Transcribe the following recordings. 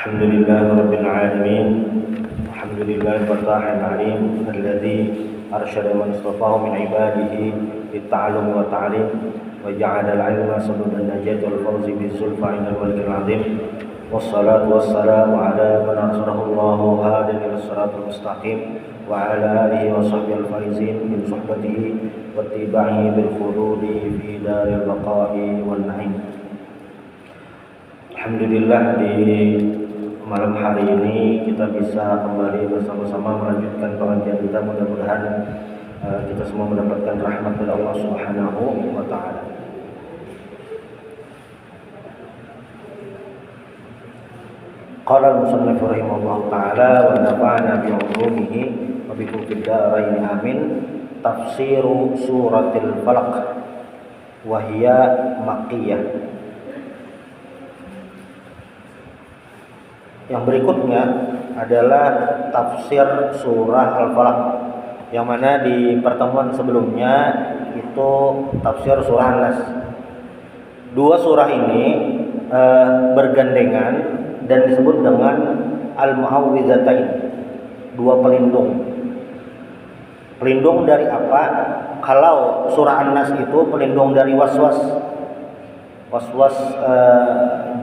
الحمد لله رب العالمين. الحمد لله الفتاح العليم الذي أرشد من اصطفاه من عباده للتعلم والتعليم وجعل العلم سبب النجاة والفوز بالزلفى عند الملك العظيم، والصلاة والسلام على من أرسله الله هاديا إلى الصراط المستقيم وعلى آله وصحبه الفائزين من صحبته واتباعه بالخلود في دار البقاء والنعيم. Alhamdulillah, di malam hari ini kita bisa kembali bersama-sama melanjutkan pengajian kita. Mudah-mudahan kita semua mendapatkan rahmat dari Allah Subhanahu wa taala. Qala al-musannif rahimahullah taala wa nafa'ana bi 'ulumihi wa bikum fid dharain amin. Tafsiru suratil Falaq wa hiya makkiyah. Yang berikutnya adalah tafsir surah Al-Falaq, yang mana di pertemuan sebelumnya itu tafsir surah An-Nas. Dua surah ini bergandengan dan disebut dengan Al-Mu'awwidzatain, dua pelindung. Pelindung dari apa? Kalau surah An-Nas itu pelindung dari waswas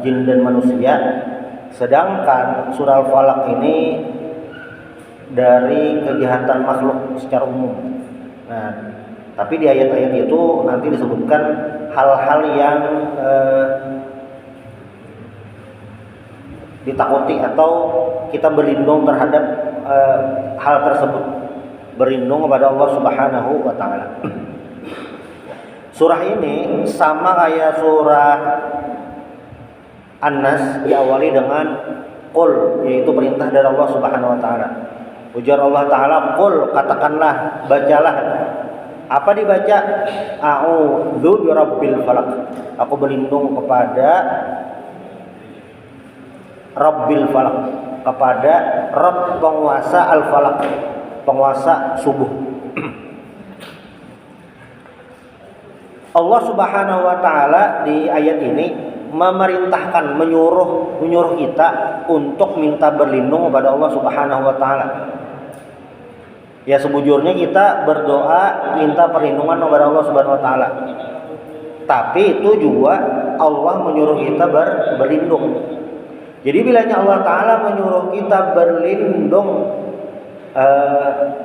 jin dan manusia, sedangkan surah Al-Falaq ini dari kejahatan makhluk secara umum. Nah, tapi di ayat-ayat itu nanti disebutkan hal-hal yang ditakuti atau kita berlindung terhadap hal tersebut, berlindung kepada Allah Subhanahu wa taala. Surah ini sama kayak surah An-Nas, diawali dengan qul, yaitu perintah dari Allah Subhanahu wa taala. Ujar Allah taala, qul, katakanlah, bacalah. Apa dibaca? A'udzu birabbil falaq. Aku berlindung kepada Rabbil falaq, kepada Rabb penguasa al-falaq, penguasa subuh. Allah Subhanahu wa taala di ayat ini memerintahkan, menyuruh kita untuk minta berlindung kepada Allah Subhanahu wa taala. Ya, sebujurnya kita berdoa minta perlindungan kepada Allah Subhanahu wa taala. Tapi itu juga Allah menyuruh kita berlindung. Jadi bilanya Allah taala menyuruh kita berlindung,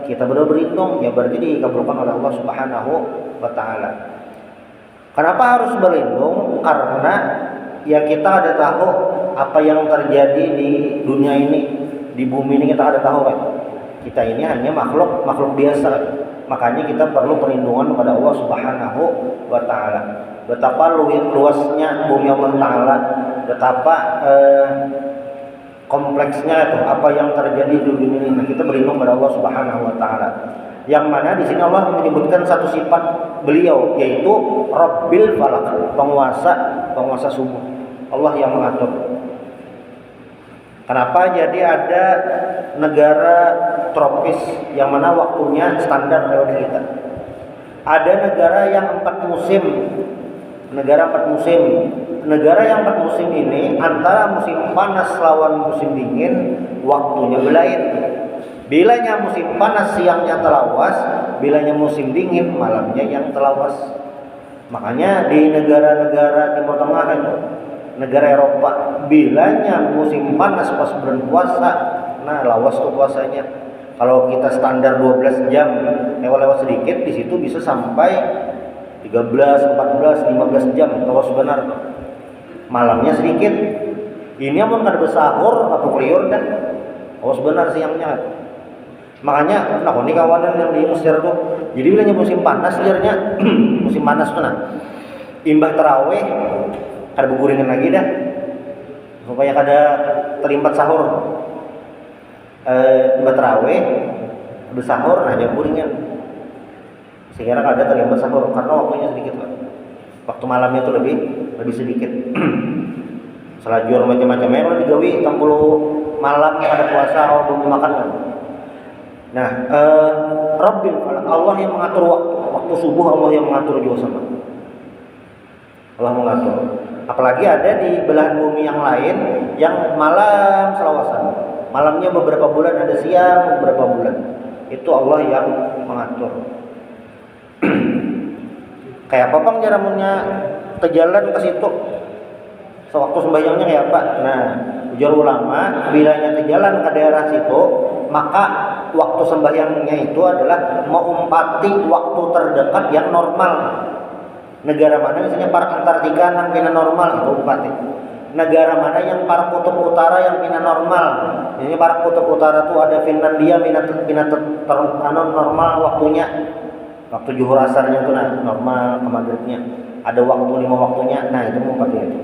kita berlindung, ya berarti dikabulkan oleh Allah Subhanahu wa taala. Kenapa harus berlindung? Karena ya kita ada tahu apa yang terjadi di dunia ini, di bumi ini kita ada tahu kan. Kita ini hanya makhluk biasa. Makanya kita perlu perlindungan kepada Allah Subhanahu wa taala. Betapa luasnya bumi Allah taala, betapa kompleksnya itu apa yang terjadi di dunia ini. Nah, kita berlindung kepada Allah Subhanahu wa taala. Yang mana di sini Allah menyebutkan satu sifat beliau, yaitu Rabbil falaq, penguasa subuh. Allah yang mengatur. Kenapa jadi ada negara tropis yang mana waktunya standar lewat kita? Ada negara yang 4 musim. Negara yang 4 musim ini antara musim panas lawan musim dingin waktunya belain. Bilanya musim panas siangnya telawas, bilanya musim dingin malamnya yang telawas. Makanya di negara-negara Timur Tengah itu, negara Eropa, bilanya musim panas pas bulan puasa, nah lawas tuh puasanya. Kalau kita standar 12 jam, lewat sedikit, di situ bisa sampai 13, 14, 15 jam lawas benar. Malamnya sedikit. Ini amun kada bersahur apa kliur kan, lawas benar siangnya. Makanya nah ini kawanan yang di Mesir tuh, jadi bilanya musim panas liarnya musim panas tuh, nah imbah taraweh kada beguringan lagi dah supaya kada terlimbat sahur. Imbah taraweh bersahur nah aja guringan sehingga kada terlimbat sahur karena waktunya sedikit lah. Waktu malamnya tuh lebih sedikit. Selajur macam-macamnya kalau digawi 60 malam kada puasa atau belum makan kan. Nah, Rabbil falaq, Allah yang mengatur waktu subuh, Allah yang mengatur juga sama. Allah mengatur. Apalagi ada di belahan bumi yang lain yang malam selawasan. Malamnya beberapa bulan, ada siang beberapa bulan. Itu Allah yang mengatur. Kayak apa bang jaramunya ke jalan ke situ? Sewaktu sembahyangnya kayak apa? Nah, ujar ulama, bilanya ke jalan ke daerah situ, maka waktu sembahyangnya itu adalah mengumpati waktu terdekat yang normal. Negara mana misalnya Park Antartika yang pina normal itu umpati. Negara mana yang Park Kutub Utara yang pina normal. Ini Park Kutub Utara tuh ada Finlandia pina normal waktunya. Waktu zuhur asarnya itu normal, ke maghribnya ada waktu 5 waktunya. Nah, itu umpati itu.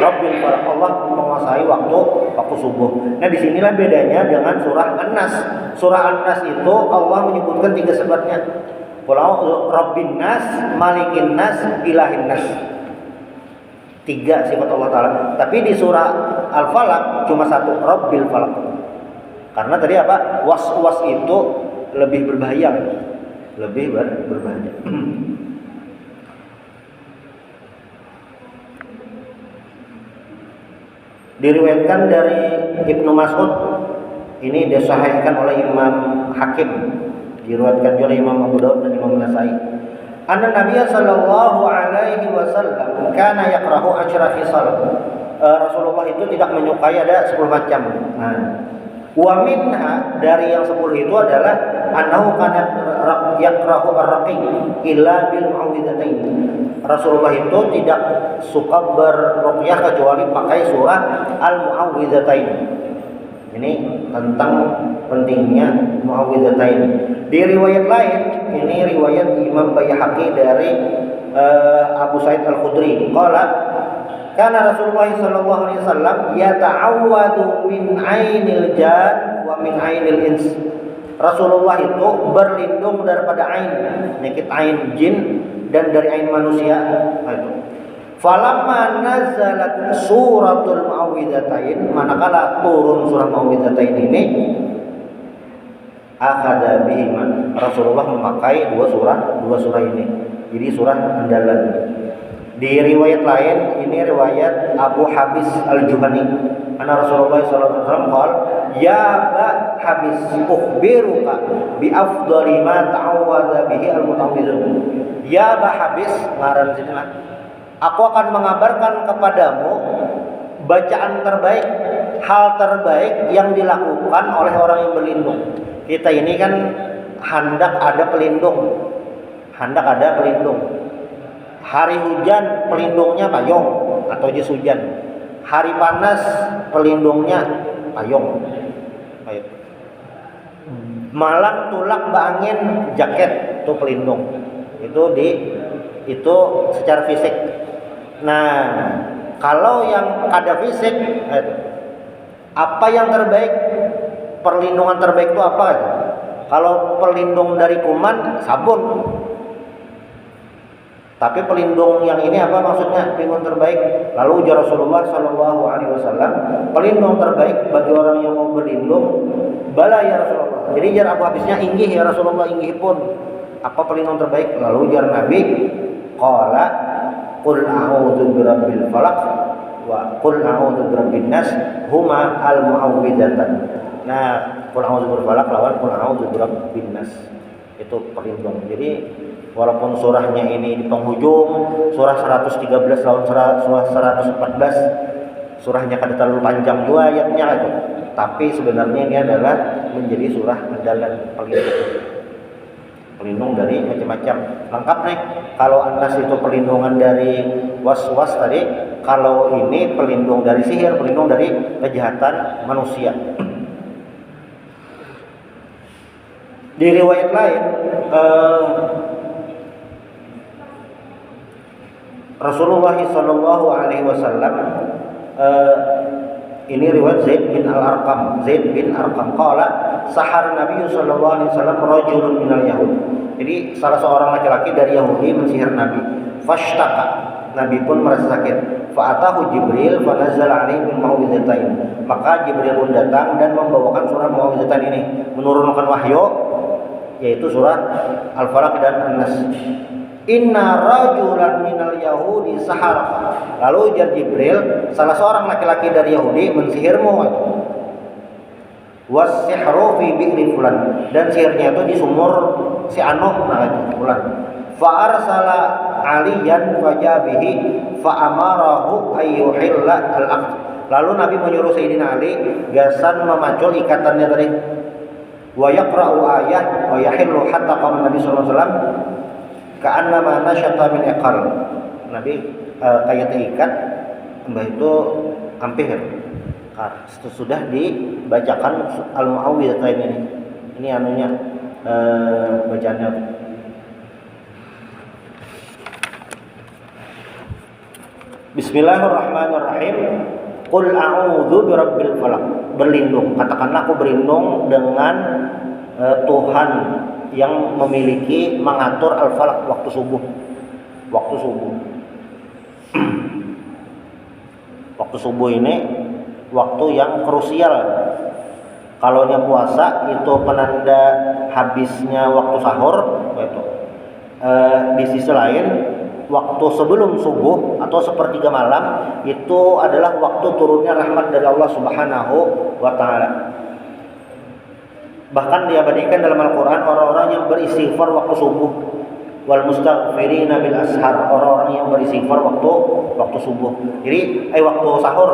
Rabbil falaq, Allah menguasai waktu subuh. Nah, disinilah bedanya dengan surah An-Nas. Surah An-Nas itu Allah menyebutkan 3 sifatnya. Rabbin nas, malikin nas, ilahin nas. 3 sifat Allah Ta'ala. Tapi di surah Al-Falaq cuma 1, Rabbil falaq. Karena tadi apa? Was-was itu lebih berbahaya. Lebih berbahaya. Diriwayatkan dari Ibnu Mas'ud, ini disahihkan oleh Imam Hakim, diriwayatkan oleh Imam Abu Daud dan Imam Nasai. Anna Nabiy sallallahu alaihi wasallam kana yaqra'u asyra fisal. Rasulullah itu tidak menyukai ada 10 macam. Nah, wa minha, dari yang 10 itu adalah annahu kana yaqra'u ar-raqi illa bil mu'awwidzatain. Rasulullah itu tidak suka berruqyah kecuali pakai surah Al-Mu'awwidzatain. Ini tentang pentingnya Mu'awwidzatain. Di riwayat lain, ini riwayat Imam Baihaqi dari Abu Sa'id Al-Khudri, qala kana Rasulullah sallallahu alaihi wasallam yata'awwadu min 'ainil jan wa min 'ainil ins. Rasulullah itu berlindung daripada ain, penyakit ain jin, dan dari ain manusia. Falamma nazalat suratul Mu'awwidzatain, manakala turun surah Mu'awwidzatain ini, akhadha bihima, Rasulullah memakai dua surah ini. Jadi surah andalan. Di riwayat lain, ini riwayat Abu Habis Al-Juhani, anna Rasulullah sallallahu alaihi wasallam qala, ya ba Habis, ukhbiruka bi afdali ma ta'awwadha bihi al-muta'awwidzun. Ya ba Habis, ngaran sini lah. Aku akan mengabarkan kepadamu bacaan terbaik, hal terbaik yang dilakukan oleh orang yang berlindung. Kita ini kan hendak ada pelindung. Hari hujan pelindungnya payung atau jas hujan. Hari panas pelindungnya payung. Malam tulak angin jaket itu pelindung. Itu secara fisik. Nah, kalau yang ada fisik, apa yang terbaik? Perlindungan terbaik itu apa? Kalau pelindung dari kuman, sabun. Tapi pelindung yang ini apa maksudnya? Pelindung terbaik. Lalu ujar Rasulullah sallallahu alaihi wasallam, pelindung terbaik bagi orang yang mau berlindung, bala ya Rasulullah. Jadi jar Abu Habisnya, inggih ya Rasulullah, inggih pun. Apa pelindung terbaik? Lalu ujar Nabi, qala qul a'udzu birabbil falaq wa qul a'udzu birabbin nas huma al-mu'awwidzatan. Nah, qul a'udzu birabbil falaq lawan qul a'udzu birabbin nas. Itu pelindung. Jadi walaupun surahnya ini di penghujung, surah 113 lawan surah 114, surahnya kada terlalu panjang juga ayatnya itu. Tapi sebenarnya ini adalah menjadi surah andalan pelindung dari macam-macam. Lengkap nih. Kalau An-Nas itu perlindungan dari was-was tadi, kalau ini pelindung dari sihir, pelindung dari kejahatan manusia. Di riwayat lain, Rasulullah sallallahu alaihi wasallam, ini riwayat Zaid bin Arqam qala sahar Nabi sallallahu alaihi wasallam rajulun minal yahud. Jadi salah seorang laki-laki dari Yahudi mensihir Nabi. Fashtaka, Nabi pun merasa sakit. Fa'atahu Jibril fa nazala alaihi bil mu'awwidzatain. Maka Jibril pun datang dan membawakan surah Mu'awwidzatain ini, menurunkan wahyu yaitu surah Al-Falaq dan An-Nas. Inna rajulan minal yahudi sahar. Lalu ujar Jibril, salah seorang laki-laki dari Yahudi mensihirmu. Was-sihru fi bi'ri fulan, dan sihirnya itu di sumur si Anoh, nah itu fulan. Fa arsala aliyan fajabihi fa amarahu ayyuhilla al-aqd. Lalu Nabi menyuruh Sayyidina Ali gasan memacul ikatannya tadi. Wa yaqra'u ayat wa yahillu hatta qama Nabi sallallahu alaihi wasallam ka'annama nasyata min iqal. Nabi kayak terikat, mbah itu hampir sudah dibacakan Al-Mu'awwidhatain ini. Ini anunya bacaannya. Bismillahirrahmanirrahim. Qul a'udzu birabbil falaq. Berlindung, katakanlah aku berlindung dengan Tuhan yang memiliki mengatur al-falaq, waktu subuh. Waktu subuh. Waktu subuh ini waktu yang krusial. Kalaunya puasa itu penanda habisnya waktu sahur, gitu. Di sisi lain waktu sebelum subuh atau sepertiga malam itu adalah waktu turunnya rahmat dari Allah Subhanahu wa taala. Bahkan diabadikan dalam Al-Qur'an orang-orang yang beristighfar waktu subuh, wal mustaghfirina bil ashar, orang-orang yang beristighfar waktu subuh. Jadi waktu sahur,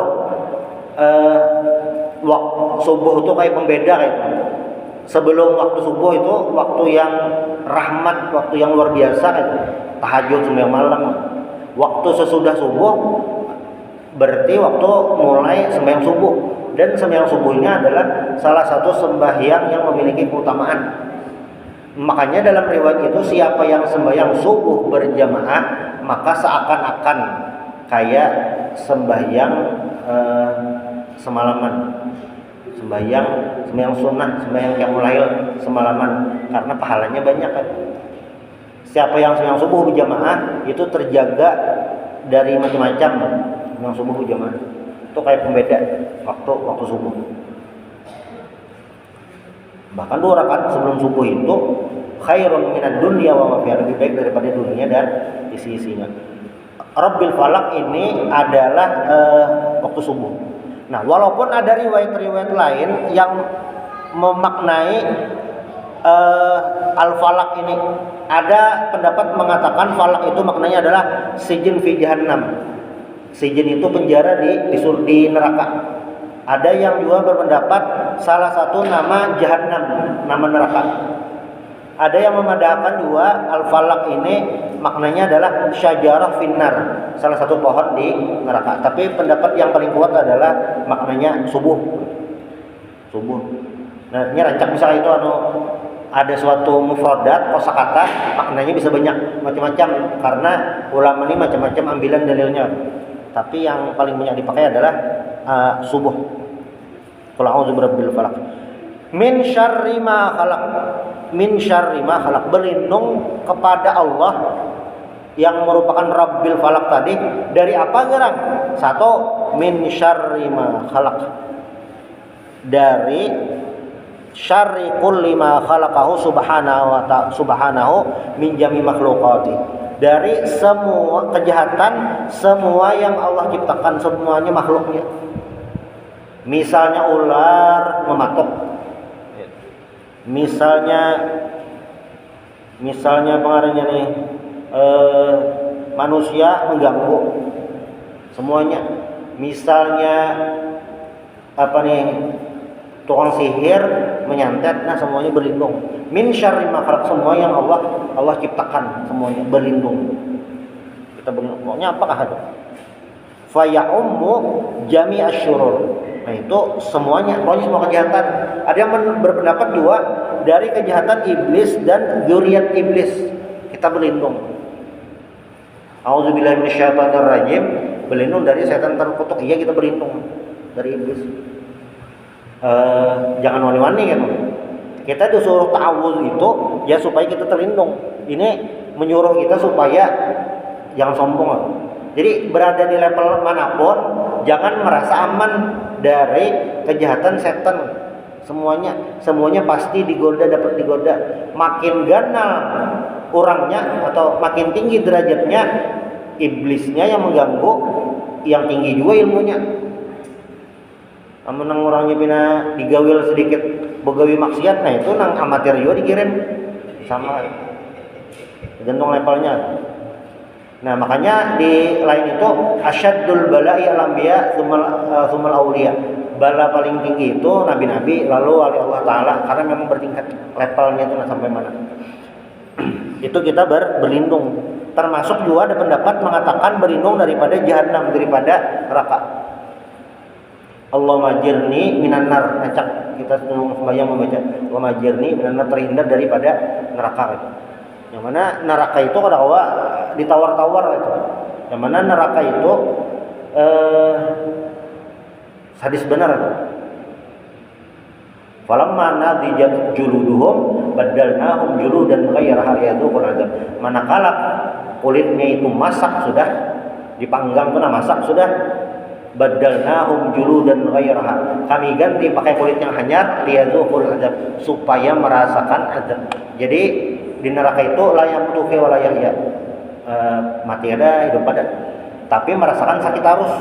waktu subuh itu kayak pembeda kayak itu. Sebelum waktu subuh itu waktu yang rahmat, waktu yang luar biasa kayak itu. Tahajud sembahyang malam. Waktu sesudah subuh berarti waktu mulai sembahyang subuh, dan sembahyang subuhnya adalah salah satu sembahyang yang memiliki keutamaan. Makanya dalam riwayat itu siapa yang sembahyang subuh berjamaah maka seakan-akan kayak sembahyang semalaman, sembahyang sunnah, sembahyang qiyamul lail semalaman, karena pahalanya banyak kan. Siapa yang sembahyang subuh berjamaah itu terjaga dari macam-macam. Sembahyang subuh berjamaah itu kayak pembeda waktu subuh. Bahkan 2 rakaat sebelum subuh itu khairun minad dunya wa ma fiha, lebih baik daripada dunia dan isi-isinya. Rabbil falaq ini adalah waktu subuh. Nah, walaupun ada riwayat-riwayat lain yang memaknai al-falaq ini, ada pendapat mengatakan falaq itu maknanya adalah sijin fi jahannam. Sijin itu penjara di neraka. Ada yang juga berpendapat salah satu nama jahannam, nama neraka. Ada yang memandangkan juga al-falaq ini maknanya adalah syajarah finnar, salah satu pohon di neraka. Tapi pendapat yang paling kuat adalah maknanya subuh. Subuh. Nah, ini rancak misalnya itu ada suatu mufradat kosakata, maknanya bisa banyak macam-macam karena ulama ini macam-macam ambilan dalilnya. Tapi yang paling banyak dipakai adalah subuh. Qul a'udzu birabbil falaq. Min syarri ma khalaq. Min syarri ma khalaq, berlindung kepada Allah yang merupakan Rabbil Falaq tadi dari apa gerang? Satu, min syarri ma khalaq, dari syarri kulli ma khalaqahu subhanahu min jami makhluqati, dari semua kejahatan semua yang Allah ciptakan, semuanya makhluknya. Misalnya ular mematuk, misalnya pengaruhnya nih manusia mengganggu, semuanya. Misalnya apa nih, tukang sihir menyantet, nah semuanya berlindung. Min syarri ma khalaq, semua yang Allah ciptakan semuanya berlindung. Kita berlindung. Maunya apakah itu? Fa ya'ummu jami' asyurur. Nah itu semuanya, pokoknya semua kejahatan. Ada yang berpendapat juga dari kejahatan iblis dan dzurriyyat iblis kita berlindung. A'udzubillahi minasyaitonir rajim, berlindung dari setan terkutuk. Iya, kita berlindung dari iblis. Jangan wani-wani kan. Kita disuruh ta'awudz itu ya supaya kita terlindung. Ini menyuruh kita supaya jangan sombong. Jadi berada di level manapun jangan merasa aman dari kejahatan setan. Semuanya pasti dapat digoda. Makin ganal orangnya atau makin tinggi derajatnya, iblisnya yang mengganggu, yang tinggi juga ilmunya. Amun nang orangnya pina digawil sedikit begawi maksiat, nah itu nang amatir juga dikirim sama, tergantung levelnya. Nah makanya di lain itu asyaddul bala'i al-anbiya tsummal auliya. Bala paling tinggi itu nabi-nabi lalu wali Allah taala, karena memang bertingkat levelnya itu sampai mana. Itu kita berlindung. Termasuk juga ada pendapat mengatakan berlindung daripada jahanam, daripada neraka. Allahumma jirni minan nar. Acak kita sembahyang membaca Allahumma jirni minan nar, terhindar daripada neraka itu. Yang mana neraka itu kadang-kadang ditawar-tawar itu. Yang mana neraka itu sadis benar. Falamma nadijat juluduhum badalnahum juludan ghairaha liyadzuqul adzab. Manakala kulitnya itu masak sudah, dipanggang tuh masak sudah, badalnahum juludan ghairaha, kami ganti pakai kulit yang hanyar, liyadzuqul adzab, supaya merasakan azab. Jadi di neraka itu la yamutu fi wa la yahya, mati ada, hidup ada, tapi merasakan sakit harus.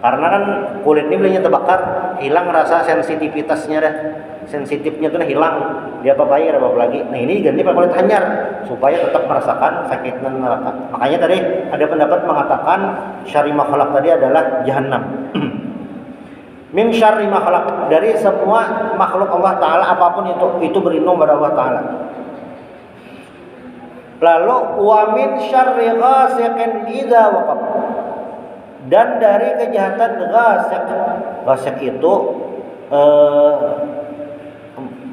Karena kan kulit ini belinya terbakar, hilang rasa sensitivitasnya dah. Sensitifnya tuh hilang. Dia apa-apa ada apa lagi. Nah, ini diganti pakai kulit hanyar supaya tetap merasakan sakitnya neraka. Makanya tadi ada pendapat mengatakan syarri makhluk tadi adalah jahanam. Min syarri makhluk, dari semua makhluk Allah taala apapun itu berlindung pada Allah taala. Lalu wa min syarri ghasiqin idza waqab, dan dari kejahatan ghasiq. Ghasiq itu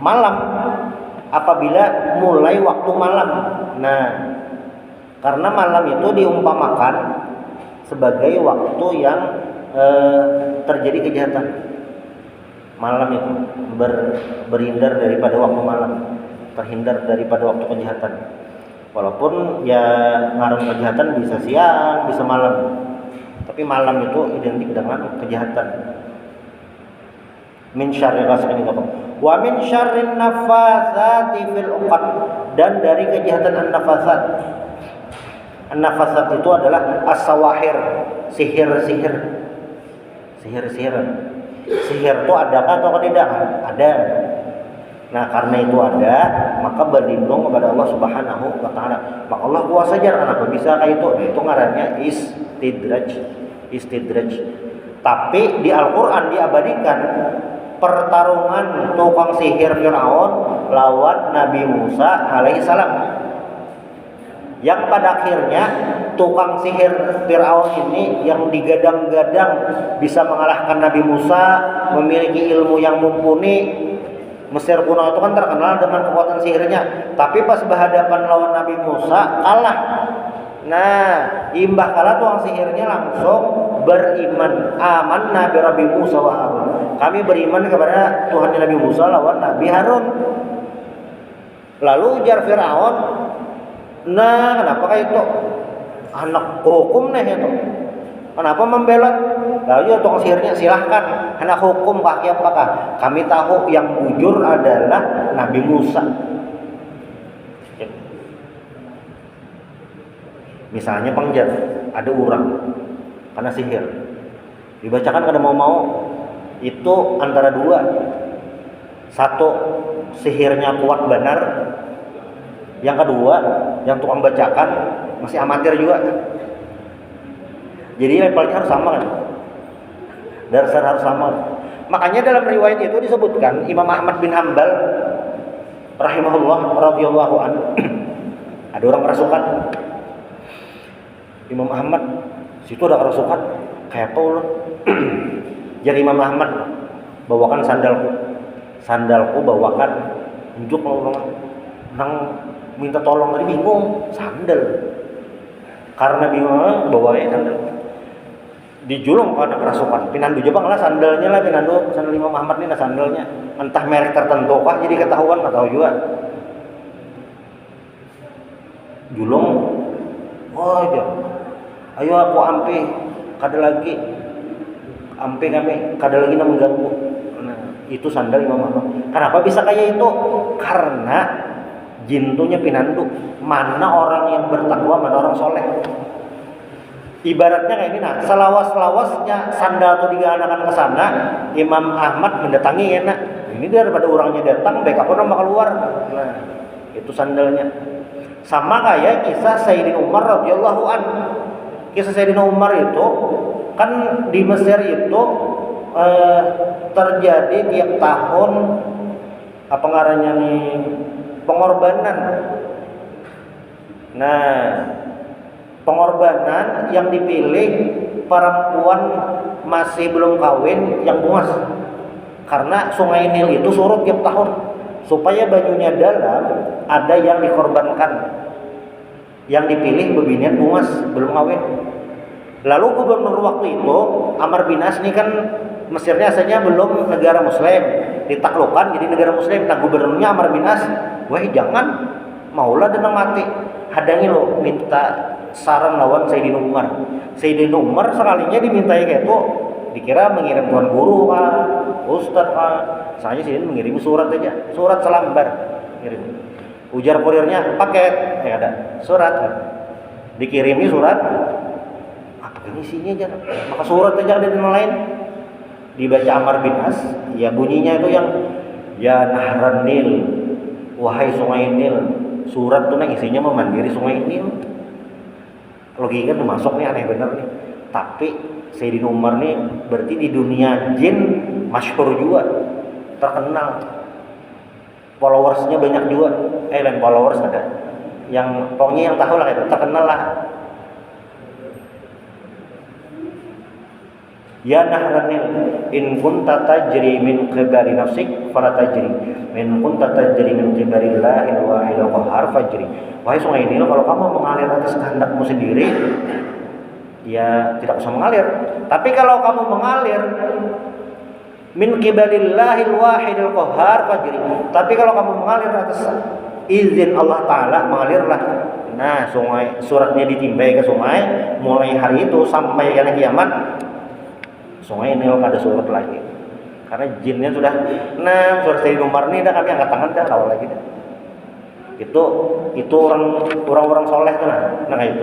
malam, apabila mulai waktu malam. Nah, karena malam itu diumpamakan sebagai waktu yang terjadi kejahatan. Malam itu berhindar daripada waktu malam, terhindar daripada waktu kejahatan. Walaupun ya ngarang kejahatan bisa siang, bisa malam, tapi malam itu identik dengan kejahatan. Min syarri ghasiqin idza waqab wa min syarrin naffatsati fil 'uqad, dan dari kejahatan an-nafasat. An-nafasat itu adalah as-sawahir, sihir-sihir. Sihir-sihir. Sihir itu adakah atau tidak? Ada. Nah, karena itu ada, maka berlindung kepada Allah Subhanahu wa taala. Maka Allah kuasa aja, kenapa bisa kayak itu? Itu ngarannya istidraj. Tapi di Al-Qur'an diabadikan pertarungan tukang sihir Fir'aun lawan Nabi Musa alaihissalam, yang pada akhirnya tukang sihir Fir'aun ini yang digadang-gadang bisa mengalahkan Nabi Musa, memiliki ilmu yang mumpuni. Mesir kuno itu kan terkenal dengan kekuatan sihirnya, tapi pas berhadapan lawan Nabi Musa kalah. Nah, imbah kalah tukang sihirnya langsung beriman, amanna bi Rabbi Musa wa Harun. Kami beriman kepada Tuhan Nabi Musa lawan Nabi Harun. Lalu ujar Fir'aun, nah kenapa kayak itu? Anak hukum nih itu. Kenapa membelot? Lalu tukang sihirnya, silahkan, anak hukum kaki apakah? Kami tahu yang jujur adalah Nabi Musa. Misalnya pangjat, ada orang karena sihir, dibacakan kada mau itu antara dua. Satu, sihirnya kuat benar. Yang kedua, yang tukang bacakan masih amatir juga. Jadi levelnya harus sama kan, dasar harus sama. Makanya dalam riwayat itu disebutkan Imam Ahmad bin Hanbal rahimahullah radhiyallahu anhu ada orang kerasukan. Imam Ahmad situ ada kerasukan kayak apa ulun. Jadi Imam Ahmad, bawakan sandalku bawakan, unjuk nang minta tolong tadi bingung sandal, karena bingung bawanya sandal dijulung karena kerasukan. Pinandu Jepang lah sandalnya lah, pinandu sandal Imam Ahmad ini lah sandalnya, entah merek tertentu kah jadi ketahuan, nggak tahu juga. Julung, oh aja, ayo aku ampe, kada lagi ampe kami, kada lagi nak mengganggu. Nah, itu sandal Imam Ahmad. Kenapa bisa kayak itu? Karena Jin tuh pinandu mana orang yang bertakwa, mana orang soleh. Ibaratnya kayak gini, nah selawas-selawasnya sandal tuh diganakan ke sana, Imam Ahmad mendatangi enak. Ini daripada orangnya datang, baik aku nama keluar. Nah, itu sandalnya. Sama kayak kisah Sayyidina Umar radhiyallahu an. Kisah Sayyidina Umar itu kan di Mesir itu terjadi tiap tahun apa ngarannya nih pengorbanan. Nah, pengorbanan yang dipilih perempuan masih belum kawin yang buas, karena Sungai Nil itu surut tiap tahun. Supaya bajunya dalam, ada yang dikorbankan, yang dipilih bebinian buas belum kawin. Lalu gubernur waktu itu Amr bin As ini kan Mesirnya asalnya belum negara Muslim, ditaklukkan jadi negara Muslim. Nah gubernurnya Amr bin As, wah jangan, maulah dan mati, hadangi lo, minta saran lawan Sayyidina Umar. Sayyidina Umar sekalinya dimintai kayak itu, dikira mengirim tuan guru ustaz saya sih mengirim surat aja, surat selambar kirim. Ujar kurirnya paket, ada surat kan. Dikirimi surat, apa isinya aja, maka surat aja ada di lain. Dibaca Amr bin As, ya bunyinya itu yang ya Nahran Nil, wahai Sungai Nil. Surat tuh nang isinya memandiri Sungai Nil. Logika tuh masuk nih, aneh bener nih. Tapi Sayyidina Umar nih berarti di dunia jin masyhur juga, terkenal, followersnya banyak juga. Lain followers ada, yang pokoknya yang tahu lah itu, terkenal lah. Ya Nahranil, in kunta tajri min qibali nafsik fala tajri, in kunta tajri min qibalillahil wahidil qahhar fajri. Wahai Sungai Nil, kalau kamu mengalir atas kehendakmu sendiri, ya tidak usah mengalir. Tapi kalau kamu mengalir min qibalillahil wahidil qahhar fajri, tapi kalau kamu mengalir atas izin Allah Ta'ala, mengalirlah. Nah, sungai, suratnya ditimbai ke sungai, mulai hari itu sampai kiamat, Sungai Nil pada surut lagi. Karena jinnya sudah, nah surat Sayyidina Umar ini dah kami angkat tangan dah kawal lagi dah. Itu orang-orang soleh tuh nah itu.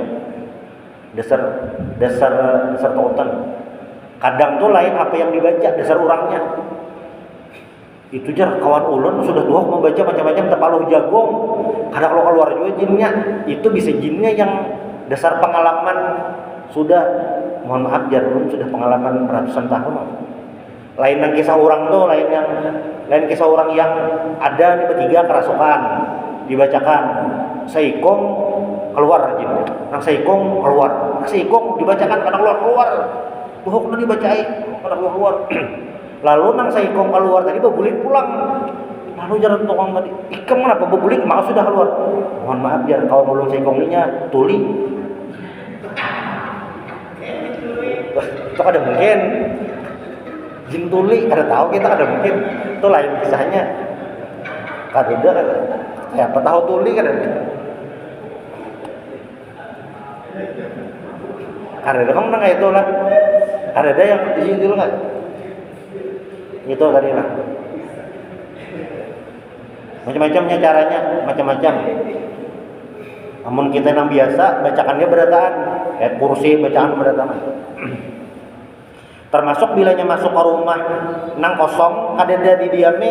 Dasar tautan. Kadang tuh lain apa yang dibaca, dasar orangnya. Itu jar kawan ulun sudah tua membaca macam-macam tepaluh jagong. Kadang kalau keluar juga jinnya, itu bisa jinnya yang dasar pengalaman sudah, mohon maaf jar ulun sudah pengalaman ratusan tahun. Lain yang kisah orang tuh, lain kisah orang yang ada nih bertiga kerasukan, dibacakan saikong keluar jin, nang saikong keluar, nang saikong dibacakan kadang keluar, buhuk nu dibacai kadang keluar. Lalu nang saikong keluar tadi bebulik pulang. Lalu jalan tukang tadi, ikam kenapa bebulik? Mau sudah keluar. Mohon maaf biar kau nolong saikongnya tuli. Itu ada mungkin jin tuli, ada tahu kita ada mungkin. Itu lain kisahnya. Kada kan. Siapa tahu tuli kan ada. Ada kamu nang itu lah. Ada yang di sini dulu kan. Itu tadi lah. Macam-macamnya caranya, macam-macam. Namun kita yang biasa bacakannya berataan, kayak kursi bacaan berataan. Termasuk bilanya masuk ke rumah nang kosong, kadeda di diami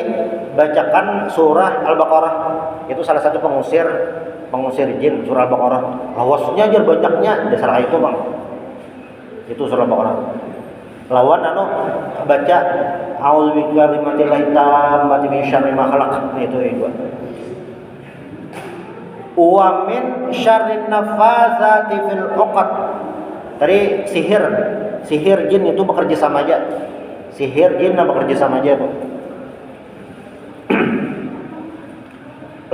bacakan surah Al-Baqarah. Itu salah satu pengusir jin, surah Al-Baqarah. Lawasnya aja banyaknya, dasar itu bang. Itu surah Al-Baqarah. Lawan baca a'udzu bikalimatillahi tammati min syarri ma khalaq, itu dua. Wa min syarrin nafasati fil 'uqad. Tadi sihir jin itu bekerja sama aja. Sihir jin bekerja sama aja tuh.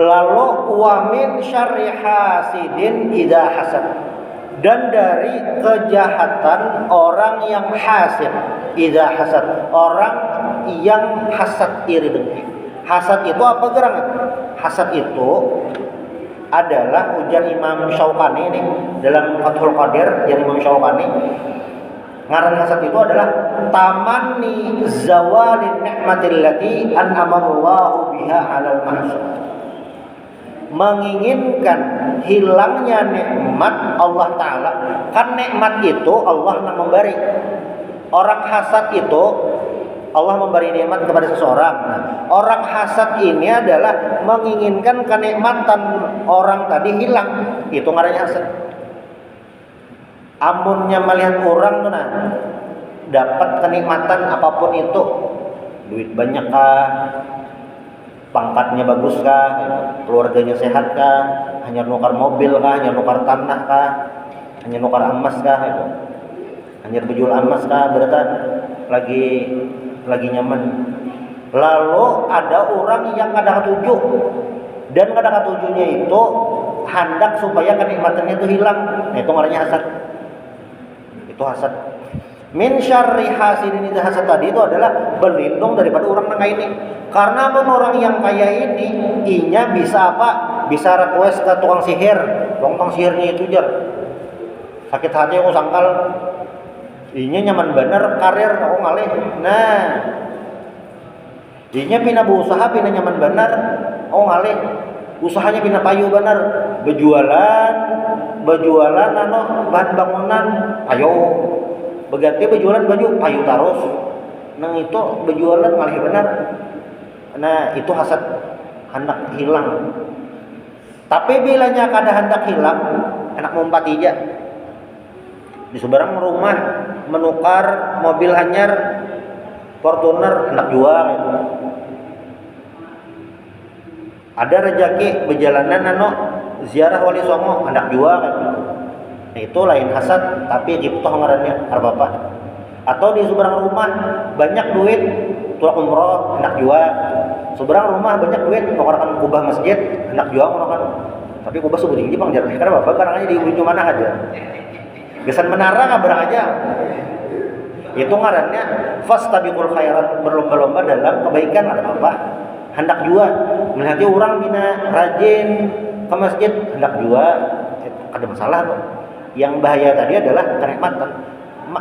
Lalu wa min syarri hasidin idza hasad. Dan dari kejahatan orang yang hasad, idza hasad, orang yang hasad iri dengki. Hasad itu apa gerangan? Hasad itu adalah ujar Imam Syaukani ini dalam Fathul Qadir, yang Imam Syaukani ngaran hasad itu adalah tamanni zawalin ni'matil lati an'amallahu biha 'alal mahsud. menginginkan hilangnya nikmat Allah Ta'ala. Kan nikmat itu Allah yang memberi. Orang hasad itu Allah memberi nikmat kepada seseorang. Nah, orang hasad ini adalah menginginkan kenikmatan orang tadi hilang. Itu ngarannya hasad. Amunnya melihat orang tuh nah dapat kenikmatan apapun itu, duit banyak kah, pangkatnya bagus kah, keluarganya sehat kah, hanya nukar mobil kah, hanya nukar tanah kah, hanya nukar emas kah, hanya berjual emas kah, berarti lagi nyaman. Lalu ada orang yang kadang ketujuh, dan kadang ketujuhnya itu hendak supaya kenikmatannya itu hilang. Nah, itu namanya hasad. Itu hasad. Min syarri hasidin, itu hasad tadi itu adalah berlindung daripada orang nang ini. Karena orang yang kaya ini inya bisa apa? Bisa request ke tukang sihir. Tukang sihirnya itu jar sakit hati aku sangkal inya nyaman bener karir aku ngalih. Nah, inya pindah berusaha pindah nyaman bener aku ngalih. Usahanya pindah payu bener, berjualan bahan bangunan payu. Beganti berjualan baju payu terus. Nang itu berjualan ngalih bener. Nah, itu hasad hendak hilang. Tapi bilanya kada hendak hilang, enak mumpat aja. Di seberang rumah menukar mobil hanyar Fortuner hendak jual gitu. Ada rezeki berjalanan ziarah Wali Songo hendak jual gitu. Nah, itu lain hasad, tapi ghibthah ngarannya apa-apa. Atau di seberang rumah banyak duit tulak umroh hendak jual. Seberang rumah banyak duit nukarkan kubah masjid hendak jual kan. Tapi kubah sebudi Jepang jar. Karena bapak barangnya di ujung mana aja. Gesan menara nggak barang aja. Itu ngarannya fastabiqul khairat, berlomba-lomba dalam kebaikan ada apa? Hendak jual. Melihat orang bina rajin ke masjid hendak jual. Ada masalah kok. Yang bahaya tadi adalah kenikmatan.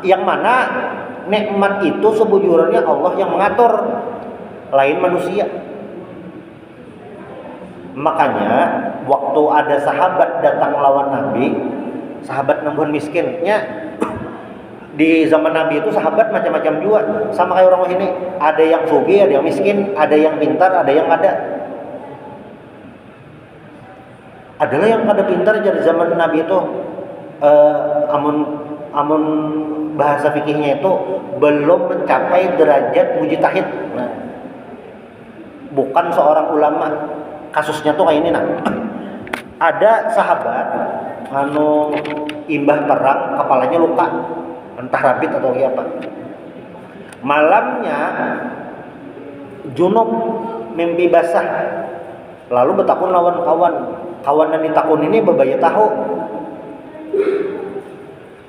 Yang mana nikmat itu sebujurnya Allah yang mengatur, lain manusia. Makanya waktu ada sahabat datang melawan Nabi, sahabat nambun miskinnya di zaman Nabi itu sahabat macam-macam juga, sama kayak orang ini. Ada yang sugih, ada yang miskin, ada yang pintar, ada yang ada. Adalah yang kada pintar jadi zaman Nabi itu amun bahasa fikihnya itu belum mencapai derajat mujtahid. Nah, bukan seorang ulama. Kasusnya tuh kayak ini nah. Ada sahabat imbah perang, kepalanya luka, entah rabit atau apa. Malamnya junub mimpi basah. Lalu bertakun lawan kawan. Kawan yang ditakun ini bebaya tahu.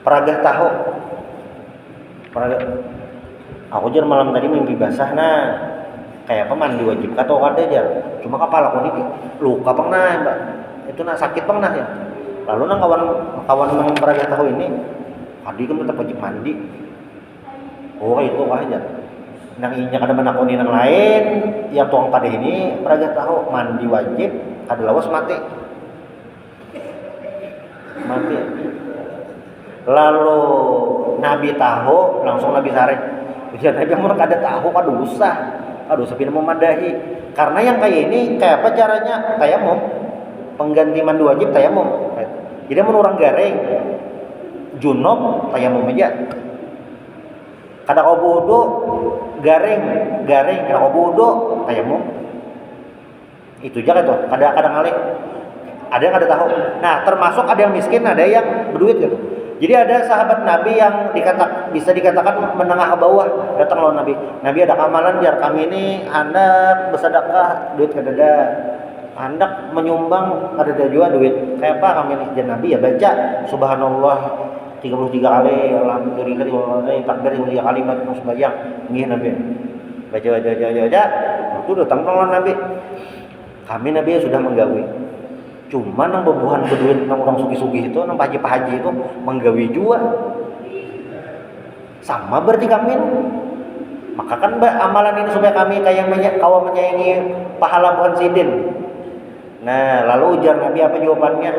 Peragah tahu. Aku jar malam tadi mimpi basah nah. Kayak apa mandi wajib atau kada jar. Cuma kepala aku ini luka pernah, Mbak. Itu nak sakit pernah ya. Lalu nang kawan yang peragah tahu ini, adi kan tetap wajib mandi. Oh itu aja. Nang inya kada menakuni nang lain, yang tuang pada ini peragah tahu mandi wajib, kada lawas mati. Mati. Lalu Nabi tahu, langsung Nabi sare. Ya Nabi mun kada tahu kada usah. Aduh sepi memadahi. Karena yang kayak ini kayak apa caranya? Tayamum. Pengganti mandi wajib tayamum. Jadi mun orang garing junub tayamum aja. Kada kau wudu garing kada kau wudu tayamum. Itu aja tuh. Kada ngalih. Ada yang kada tahu. Nah, termasuk ada yang miskin, ada yang berduit gitu. Jadi ada sahabat Nabi yang bisa dikatakan menengah ke bawah, datang lawan Nabi. Nabi ada amalan biar kami ini hendak bersedekah duit kadada, hendak menyumbang kadada juga duit. Kayak apa kami ini? Dan Nabi ya baca subhanallah 33 kali, alhamdulillah 33 kali, takbir 33 kali, baca sembahyang. Nggih Nabi. Baca. Itu datang lawan Nabi. Kami Nabi sudah menggawi. Cuma nang bebuhan berduit nang orang sugi-sugi itu, nang pahaji itu menggawi juga. Sama berarti kami. Maka kan amalan ini supaya kami kayak kawan menyayangi pahala buhan sidin. Nah, lalu ujar Nabi apa jawabannya?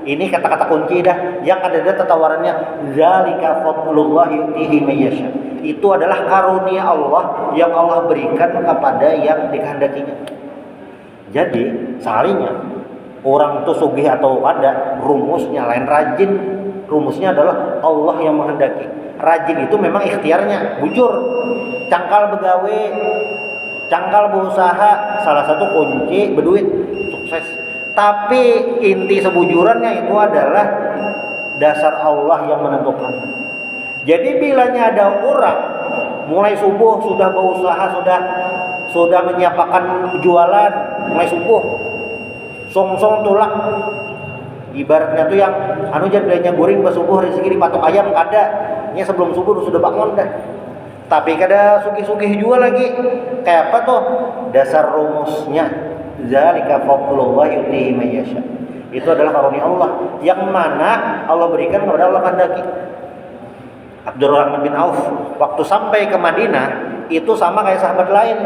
Ini kata-kata kunci dah. Yang ada tatawarannya, zalika fadlullah yu'tihi may yasha. Itu adalah karunia Allah yang Allah berikan kepada yang dikehendakinya. Jadi, salinya orang itu sugih atau kada, rumusnya lain rajin. Rumusnya adalah Allah yang menghendaki. Rajin itu memang ikhtiarnya, bujur, cangkal begawe, cangkal berusaha, salah satu kunci berduit, sukses. Tapi inti sebujurannya itu adalah dasar Allah yang menentukan. Jadi bilanya ada orang mulai subuh sudah berusaha, sudah menyiapkan jualan, mulai subuh song-song tulak, ibaratnya tuh yang jadinya goreng pas subuh rezeki dipatok ayam kada, nya sebelum subuh sudah bangun dah. Tapi kada sugih-sugih jual lagi. Kayak apa tuh? Dasar rumusnya zalika fadlullah yu'tihi may yasha. Itu adalah karunia Allah yang mana Allah berikan kepada Allah kehendaki. Abdurrahman bin Auf waktu sampai ke Madinah itu sama kayak sahabat lain,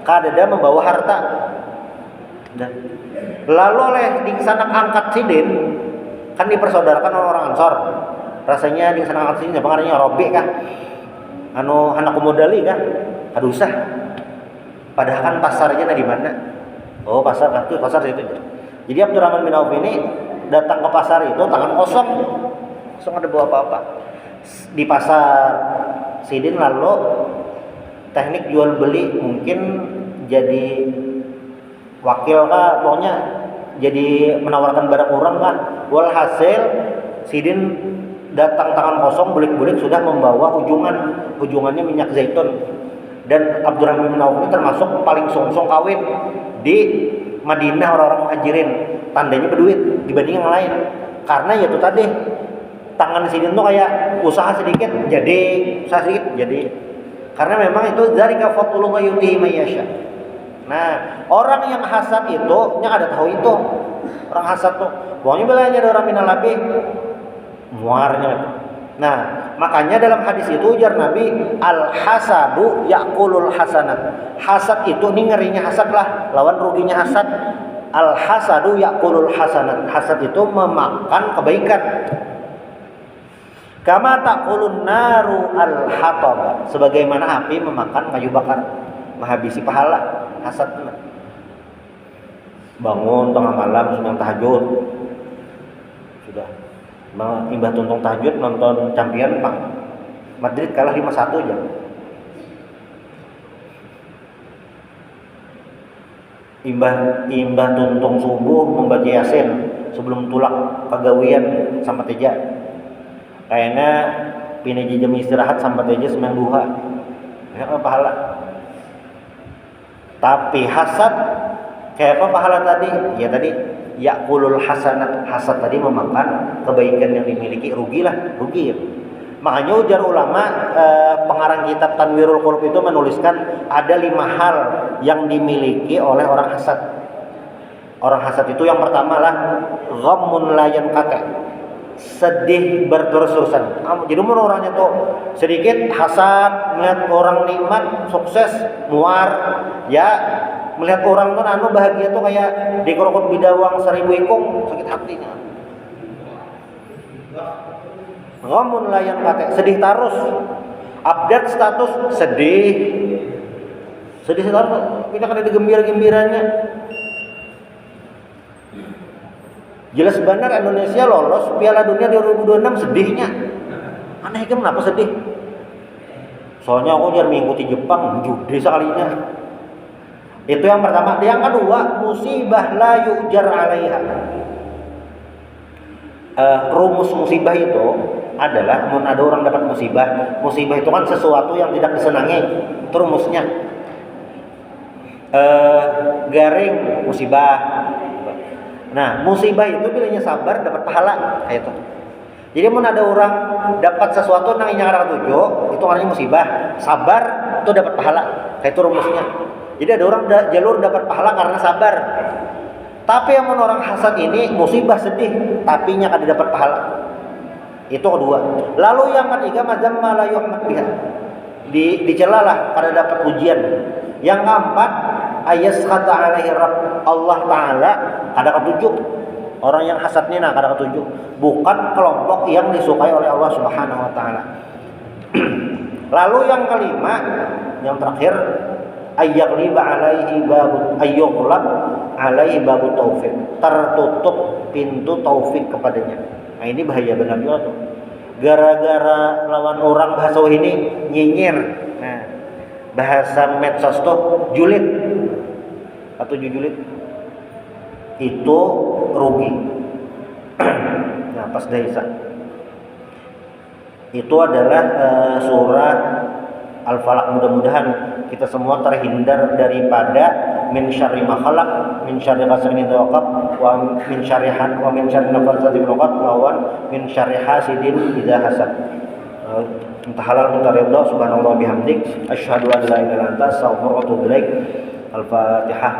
kadada membawa harta. Dan lalu oleh dingsanak angkat sidin, kan dipersaudarakan oleh orang Ansor. Rasanya dingsanak angkat sidin apa ngaranya Robi kah? Anak Kumodali kah? Aduh usah. Padahal kan pasarnya di mana? Oh, pasar kan itu pasar itu. Jadi Abdurrahman bin Auf ini datang ke pasar itu tangan kosong. Kosong ada bawa apa-apa. Di pasar sidin lalu teknik jual beli mungkin jadi wakil kah, pokoknya jadi menawarkan barang orang kah. Walhasil sidin datang tangan kosong, bulik-bulik sudah membawa ujungannya minyak zaitun. Dan Abdurrahman bin Auf ini termasuk paling songsong kawin di Madinah orang-orang muhajirin, tandanya berduit dibanding yang lain. Karena ya itu tadi, tangan sidin tuh kayak usaha sedikit jadi. Karena memang itu zalika fadlullah yu'tihi may yasha. Nah, orang yang hasad itu nya ada tahu itu. Orang hasad tuh, pokoknya belanya ada orang minal labih muarnya. Nah, makanya dalam hadis itu ujar Nabi, al hasadu yaqulul hasanat. Hasad itu nih ngerinya hasad lah, lawan ruginya hasad. Al hasadu yaqulul hasanat. Hasad itu memakan kebaikan. Kama taqulun naru al hatab. Sebagaimana api memakan kayu bakar, menghabisi pahala. Hasad bangun tengah malam sembahyang tahajud, sudah imbah tuntung tahajud nonton Champion Pak Madrid kalah 5-1 aja. Imbah tuntung subuh membaca Yasin sebelum tulak kagawian sampai teja. Kayaknya pineji jam istirahat sampai teja sembahyang duha. Ya pahala. Tapi hasad kayak apa pahala tadi? Ya tadi yaqulul hasanat. Hasad tadi memakan kebaikan yang dimiliki, rugi. Ya. Makanya ujar ulama pengarang kitab Tanwirul Qulub itu menuliskan ada 5 hal yang dimiliki oleh orang hasad. Orang hasad itu yang pertama lah ghammun la yanqati. Sedih berterus-terusan. Jadi orangnya tuh sedikit hasad, melihat orang nikmat, sukses, muar, ya melihat orang tuh bahagia tuh kayak dikorokot bidawang 1000 ikung, sakit hatinya. Ngomong layan kate, sedih terus. Update status sedih terus, kita kan ada gembira-gembiranya. Jelas benar Indonesia lolos Piala Dunia 2026 sedihnya. Aneh kan kenapa sedih? Soalnya aku jarang mengikuti Jepang, judi sekalinya. Itu yang pertama. Yang kedua, musibah la yujar 'alaiha. Rumus musibah itu adalah ada orang dapat musibah. Musibah itu kan sesuatu yang tidak disenangi. Itu rumusnya. Garing musibah. Nah, musibah itu bilanya sabar dapat pahala kayak itu. Jadi mun ada orang dapat sesuatu nang inya kada tuju, itu namanya musibah. Sabar itu dapat pahala. Kayak itu rumusnya. Jadi ada orang jalur dapat pahala karena sabar. Tapi yang orang hasad ini musibah sedih, tapi nya kada dapat pahala. Itu kedua. Lalu yang ketiga mazam la yuhmad biha. Dicelalah kada dapat ujian. Yang keempat ayaskhata alaihi rabb, Allah taala kada ketujuh orang yang hasadnya nah kada ketujuh, bukan kelompok yang disukai oleh Allah Subhanahu wa taala. Lalu yang kelima, yang terakhir, ayyaghlib alaihi babu taufik, tertutup pintu taufik kepadanya. Nah ini bahaya benar juga tuh. Gara-gara lawan orang bahasa ini nyinyir. Nah, bahasa medsos tuh julid atau julid itu rugi. Nah, pas daisa itu adalah surah Al-Falaq. Mudah-mudahan kita semua terhindar daripada min syarri ma khalaq, min syarri ghasiqin idza waqab, wa min syarri nafatsati fil 'uqad, wa min syarri hasidin idza hasad. Entah halal entah ridha, subhanallah bihamdik, asyhadu an la ilaha illa anta, astaghfiruka wa atubu ilaik. Al-Fatihah.